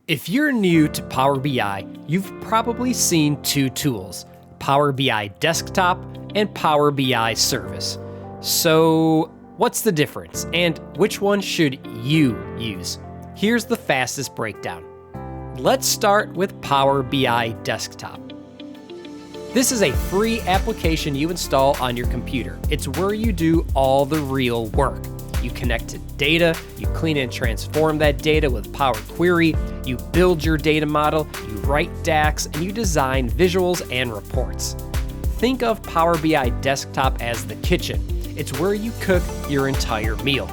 If you're new to Power BI, you've probably seen two tools, Power BI Desktop and Power BI Service. So what's the difference and which one should you use? Here's the fastest breakdown. Let's start with Power BI Desktop. This is a free application you install on your computer. It's where you do all the real work. You connect to data, you clean and transform that data with Power Query, you build your data model, you write DAX, and you design visuals and reports. Think of Power BI Desktop as the kitchen. It's where you cook your entire meal.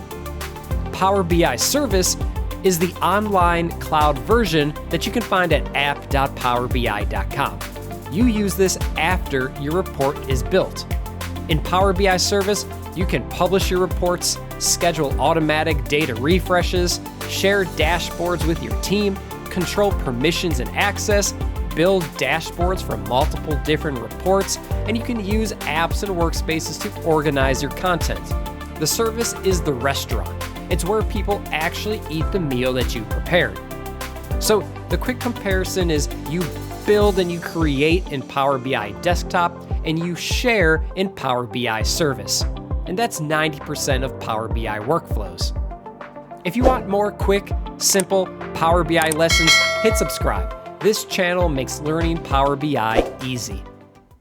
Power BI Service is the online cloud version that you can find at app.powerbi.com. You use this after your report is built. In Power BI Service, you can publish your reports, schedule automatic data refreshes, share dashboards with your team, control permissions and access, build dashboards from multiple different reports, and you can use apps and workspaces to organize your content. The service is the restaurant. It's where people actually eat the meal that you prepared. So the quick comparison is you build and you create in Power BI Desktop and you share in Power BI Service. And that's 90% of Power BI workflows. If you want more quick, simple Power BI lessons, hit subscribe. This channel makes learning Power BI easy.